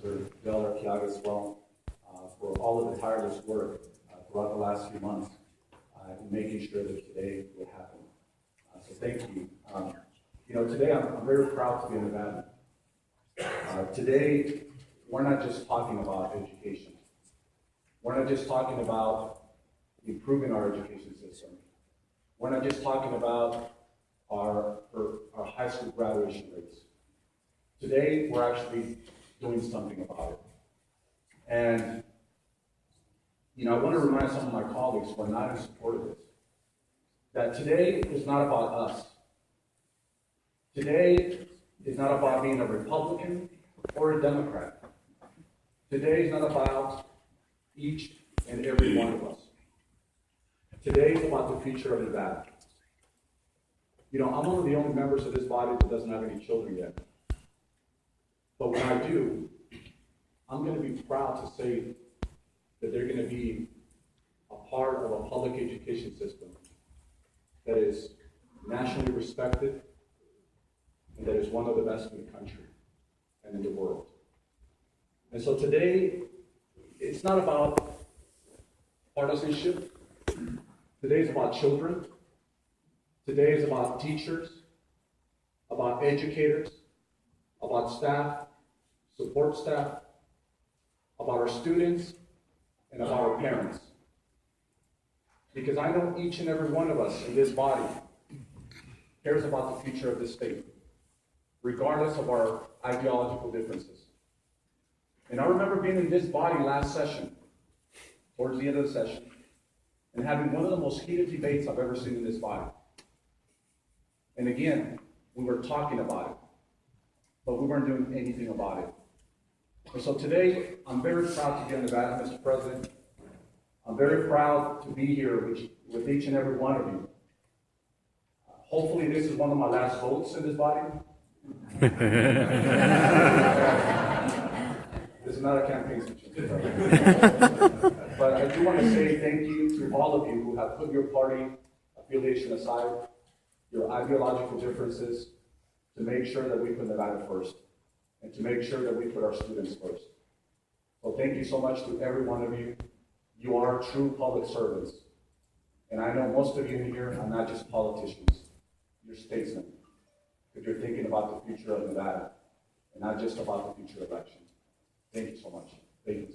Mr. Del Arqueaga as well, for all of the tireless work throughout the last few months in making sure that today would happen. So thank you. Today I'm very proud to be in Nevada. Today, we're not just talking about education. We're not just talking about improving our education system. We're not just talking about our high school graduation rates. Today, we're actually doing something about it. And, I want to remind some of my colleagues who are not in support of this, that today is not about us. Today is not about being a Republican or a Democrat. Today is not about each and every one of us. Today is about the future of Nevada. I'm one of the only members of this body that doesn't have any children yet. But when I do, I'm going to be proud to say that they're going to be a part of a public education system that is nationally respected and that is one of the best in the country and in the world. And so today, it's not about partisanship. Today is about children. Today is about teachers, about educators, about staff, support staff, about our students, and about our parents. Because I know each and every one of us in this body cares about the future of this state, regardless of our ideological differences. And I remember being in this body last session, towards the end of the session, and having one of the most heated debates I've ever seen in this body. And again, we were talking about it, but we weren't doing anything about it. And so today, I'm very proud to be in Nevada, Mr. President. I'm very proud to be here with each and every one of you. Hopefully, this is one of my last votes in this body. This is not a campaign speech. But I do want to say thank you to all of you who have put your party affiliation aside, your ideological differences, to make sure that we put Nevada first, and to make sure that we put our students first. So thank you so much to every one of you. You are true public servants. And I know most of you in here are not just politicians. You're statesmen. Because you're thinking about the future of Nevada, and not just about the future election. Thank you so much. Thank you.